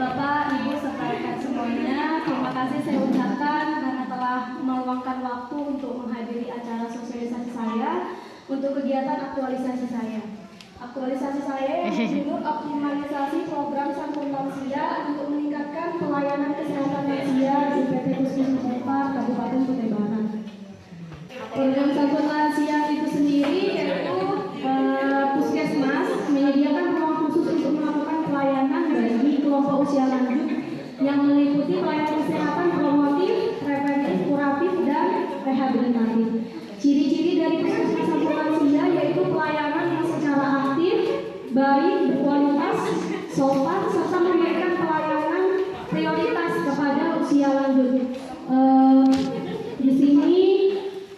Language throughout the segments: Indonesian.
Bapak, Ibu, serta rekan semuanya, terima kasih saya ucapkan karena telah meluangkan waktu untuk menghadiri acara sosialisasi saya untuk kegiatan aktualisasi saya. Aktualisasi saya yang berjudul optimalisasi program santun lansia untuk meningkatkan pelayanan kesehatan lansia di PT Puskesmas Unpar Kabupaten Kutai Barat. Program santun lansia itu sendiri yaitu Puskesmas menyediakan ruang khusus untuk melakukan pelayanan bagi kelompok usia lanjut yang meliputi pelayanan kesehatan promotif, preventif, kuratif, dan rehabilitatif. Ciri-ciri dari Puskesmas santun lansia yaitu pelayanan yang secara aktif, baik, berkualitas, sopan, serta memberikan pelayanan prioritas kepada usia lanjut. Di sini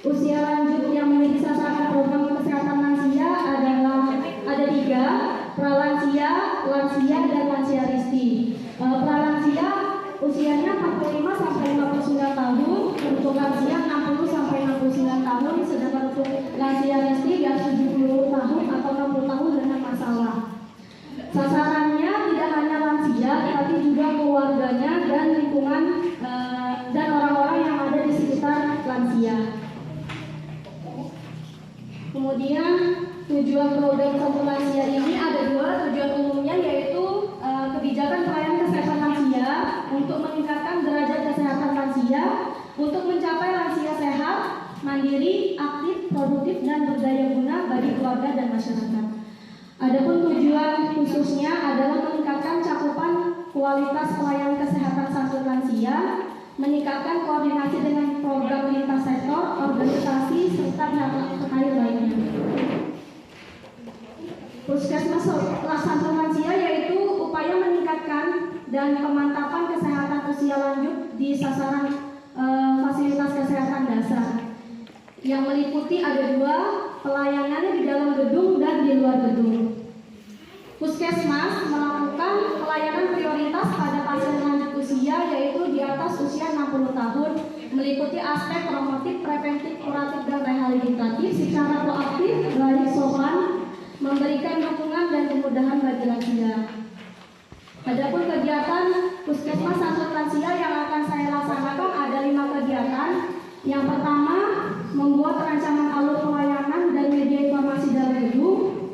usia lanjut yang menjadi sasaran program kesehatan lansia adalah ada 3, pralansia, lansia, dan lansia risti. Pralansia usianya 45 sampai 59 tahun, untuk lansia 60 sampai 69 tahun, sedangkan untuk lansia risti yang 70 tahun atau 60 tahun dengan masalah. Sasarannya tidak hanya lansia, tapi juga keluarganya dan lingkungan dan orang-orang yang ada di sekitar lansia. Kemudian tujuan program santun lansia ini ada 2 tujuan umumnya, yaitu kebijakan pelayanan kesehatan lansia untuk meningkatkan derajat kesehatan lansia untuk mencapai lansia sehat, mandiri, aktif, produktif, dan berdaya guna bagi keluarga dan masyarakat. Adapun tujuan khususnya adalah meningkatkan cakupan kualitas pelayanan kesehatan santun lansia, meningkatkan koordinasi dengan program lintas sektor, organisasi, serta pihak terkait lainnya. Puskesmas santun lansia yaitu upaya meningkatkan dan pemantapan kesehatan usia lanjut di sasaran fasilitas kesehatan dasar yang meliputi ada 2, pelayanannya di dalam gedung dan di luar gedung. Puskesmas melakukan pelayanan prioritas pada pasien lanjut usia yaitu di atas usia 60 tahun, meliputi aspek promotif, preventif, kuratif, dan rehabilitatif secara proaktif, baik, sopan, memberikan dukungan dan kemudahan bagi lansia. Adapun kegiatan Puskesmas santun lansia yang akan saya laksanakan ada 5 kegiatan. Yang pertama, membuat rancangan alur pelayanan dan media informasi dalam gedung.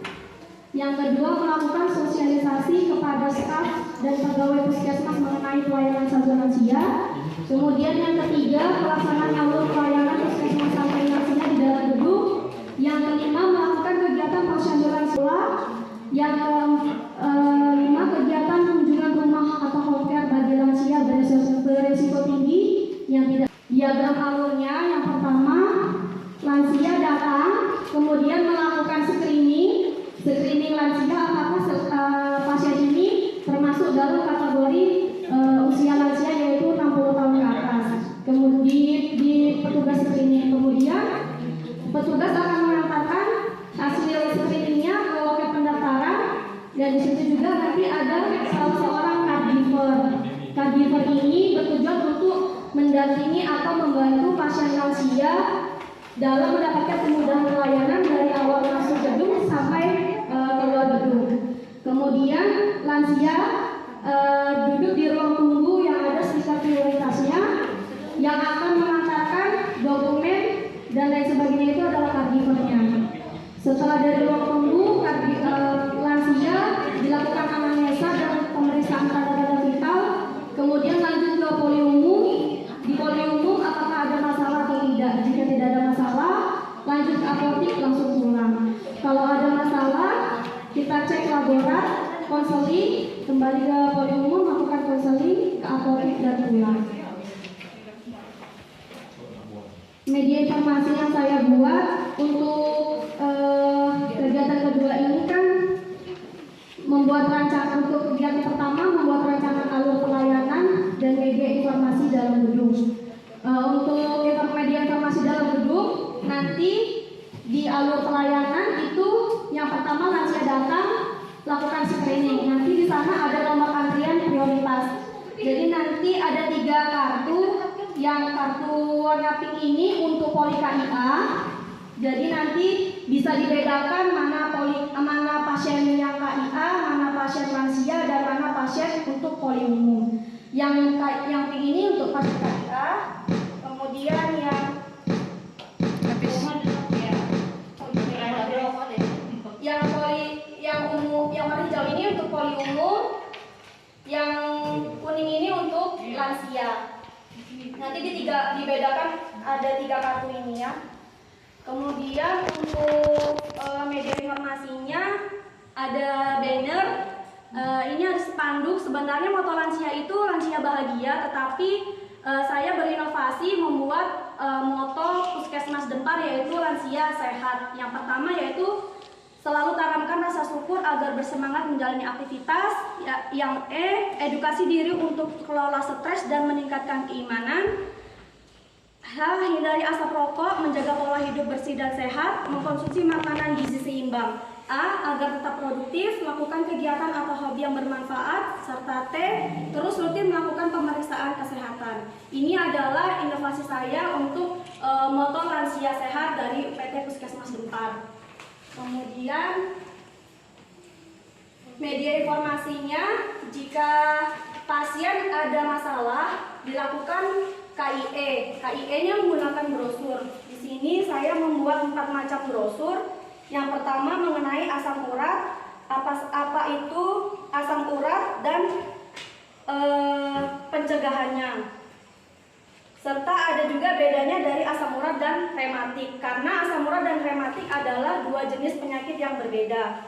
Yang kedua, melakukan sosialisasi kepada staf dan pegawai Puskesmas mengenai pelayanan santun lansia. Kemudian yang ketiga, pelaksanaan alur pelayanan Puskesmas santun lansia di dalam gedung. Yang kelima, melakukan kegiatan posyanduran sekolah. Yang kelima, kegiatan kunjungan rumah atau home care bagi lansia berisiko tinggi yang tidak. Diagram alurnya, yang pertama, lansia datang, kemudian melakukan screening lansia apakah pasien ini termasuk dalam kategori usia lansia yaitu 60 tahun ke atas. Kemudian di petugas screening, kemudian petugas akan mengantarkan hasil screeningnya ke loket pendaftaran, dan di situ juga nanti ada seorang caregiver. Caregiver ini bertujuan untuk mendampingi atau membantu pasien lansia dalam mendapatkan kemudahan pelayanan dari awal masuk gedung sampai keluar gedung. Kemudian lansia duduk di ruang tunggu yang ada stiker prioritasnya yang akan mengantarkan dokumen dan lain sebagainya, itu adalah caregivernya. Setelah dari ruang tunggu, lansia dilakukan anamnesa dan pemeriksaan tanda-tanda vital, kemudian lanjut ke poli umum. Di poli umum apakah ada masalah atau tidak. Jika tidak ada masalah, lanjut ke apotik, langsung pulang. Kalau ada masalah, kita cek laborat, konseling, kembali ke poli umum, melakukan konseling, ke apotik, dan pulang. Media informasi yang saya buat untuk kegiatan kedua ini kan membuat rancangan. Untuk kegiatan pertama, membuat rancangan alur pelayanan dan media informasi dalam gedung. Untuk media informasi dalam gedung, nanti di alur pelayanan itu yang pertama lansia datang, lakukan screening. Nanti di sana ada nomor antrian prioritas. Jadi nanti ada 3 kartu. Yang kartu warna pink ini untuk poli KIA. Jadi nanti bisa dibedakan mana pasien yang KIA, mana pasien lansia, dan mana pasien untuk poli umum. Yang pink ini untuk pasien KIA, kemudian yang warna hijau ini untuk poli umum, yang kuning ini untuk lansia. Nanti dibedakan ada 3 kartu ini ya. Kemudian untuk media informasinya ada banner. Ini ada spanduk. Sebenarnya moto lansia itu lansia bahagia, tetapi saya berinovasi membuat moto Puskesmas Dempar, yaitu lansia sehat. Yang pertama yaitu selalu tanamkan rasa syukur agar bersemangat menjalani aktivitas. Yang edukasi diri untuk kelola stres dan meningkatkan keimanan. Hindari asap rokok, menjaga pola hidup bersih dan sehat, mengkonsumsi makanan gizi seimbang. Agar tetap produktif, melakukan kegiatan atau hobi yang bermanfaat, serta terus rutin melakukan pemeriksaan kesehatan. Ini adalah inovasi saya untuk moto lansia sehat dari PT Puskesmas Dempar. Kemudian media informasinya, jika pasien ada masalah dilakukan KIE. KIE-nya menggunakan brosur. Di sini saya membuat 4 macam brosur. Yang pertama mengenai asam urat, apa itu asam urat dan pencegahannya. Serta ada juga bedanya dari asam urat dan rematik, karena asam urat dan rematik adalah 2 jenis penyakit yang berbeda.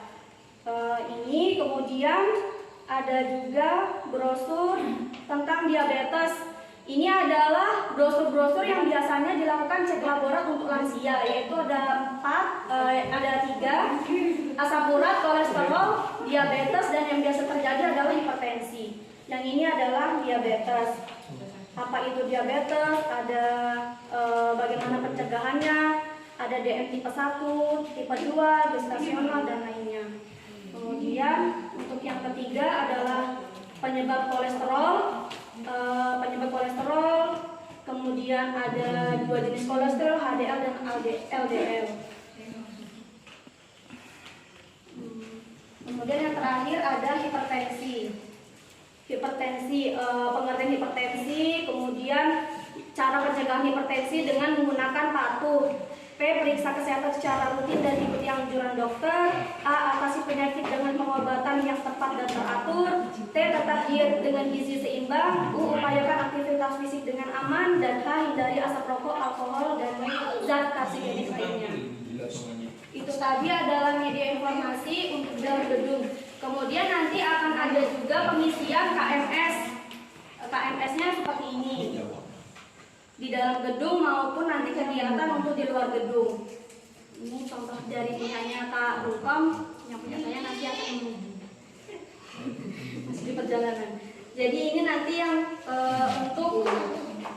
Ini kemudian ada juga brosur tentang diabetes. Ini adalah brosur-brosur yang biasanya dilakukan cek laborat untuk lansia, yaitu ada 3, asam urat, kolesterol, diabetes, dan yang biasa terjadi adalah hipertensi. Yang ini adalah diabetes. Apa itu diabetes? Ada bagaimana pencegahannya? Ada DM tipe 1, tipe 2, gestasional, dan lainnya. Kemudian untuk yang ketiga adalah penyebab kolesterol. Kemudian ada 2 jenis kolesterol, HDL dan LDL. Kemudian yang terakhir ada hipertensi. Pengertian hipertensi, kemudian cara pencegahan hipertensi dengan menggunakan patuh. P. Periksa kesehatan secara rutin dan ikuti anjuran dokter. A. Atasi penyakit dengan pengobatan yang tepat dan teratur. T. Tetap diet dengan gizi seimbang. U. Upayakan aktivitas fisik dengan aman. Dan H. Hindari asap rokok, alkohol, dan zat karsinogenik lainnya. Itu tadi adalah media informasi untuk dalam gedung. Kemudian nanti akan ada juga pengisian KMS. KMS-nya seperti ini. Di dalam gedung maupun nanti kegiatan untuk di luar gedung. Ini contoh dari punyanya Kak Rukom, yang punya saya nanti akan masih di perjalanan. Jadi ini nanti yang untuk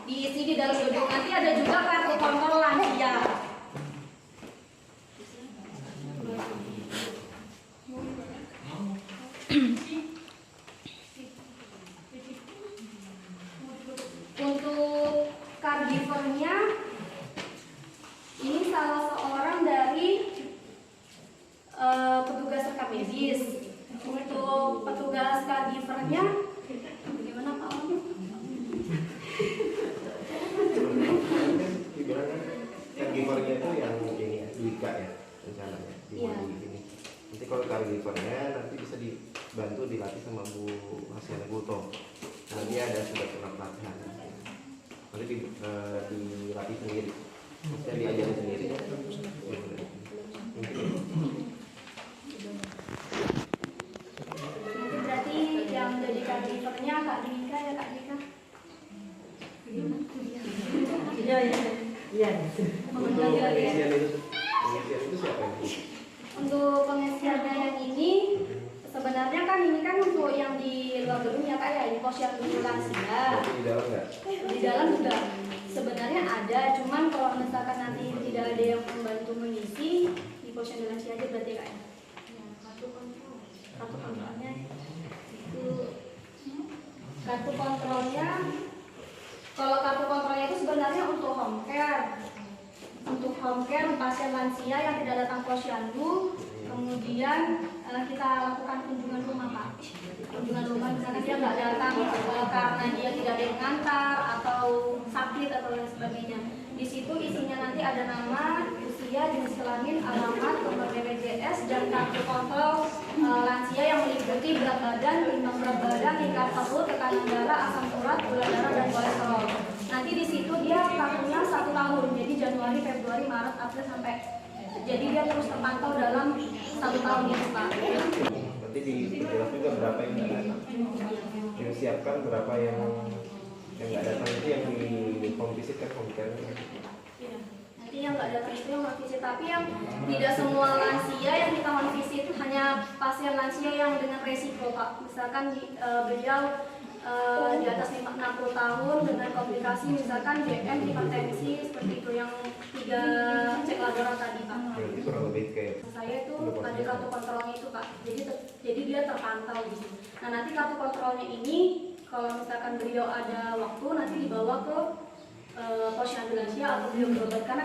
diisi di dalam gedung. Nanti ada juga kartu kontrol lansia. Untuk caregivernya, ini salah seorang dari petugas rekam medis. Untuk petugas caregivernya, bagaimana Pak Om? Caregivernya itu yang ini ya, Dwika ya rencananya di ini. Nanti kalau caregivernya nanti bisa dibantu dilatih sama Bu Hasyana Guto. Nanti ada sudah pernah pelatihan. Nanti dilatih sendiri, maksudnya diajari sendiri. Berarti yang jadi caregivernya Kak Dika ya Kak Dika? Iya. Pengisian itu siapa yang Untuk pengisiannya yang ini, sebenarnya kan ini kan untuk yang di luar gedung ya Kak ya, ini posyandu lansia. di dalam nggak? Di dalam juga sebenarnya ada, cuman kalau misalkan nanti tidak ada yang membantu mengisi, di posyandu lansia aja berarti Kak ya. Kartu kontrolnya itu kartu kontrolnya. Kalau kartu kontrolnya itu sebenarnya untuk home care. Untuk home care pasien lansia yang tidak datang posyandu, Kemudian kita lakukan kunjungan rumah Pak. Kunjungan rumah misalnya dia nggak datang karena dia tidak ada yang ngantar atau sakit atau lain sebagainya. Di situ isinya nanti ada nama, usia, jenis kelamin, alamat, nomor BPJS, dan kartu kontrol lansia yang meliputi berat badan, timbang berat badan, tingkat perut, tekanan darah, asam urat, gula darah, dan kolesterol. Nanti di situ dia tahunnya 1 tahun, jadi Januari, Februari, Maret, April sampai. Jadi dia terus terpantau dalam 1 tahun itu Pak. Nanti dijelas juga berapa yang nggak datang. Yang siapkan berapa yang nggak datang itu yang di home visit kan home care. Iya. Nanti yang nggak datang itu yang home visit, tapi yang tidak semua lansia yang kita home visit hanya pasien lansia yang dengan resiko Pak. Misalkan beliau di atas 60 tahun dengan komplikasi misalkan DM, hipertensi seperti itu yang 3 cek laboratorium tadi Pak. Berarti kurang lebih kayak Saya itu ada kartu kontrolnya itu Pak. Jadi dia terpantau gitu. Nah nanti kartu kontrolnya ini kalau misalkan beliau ada waktu nanti dibawa ke posyandu lansia atau beliau berobat karena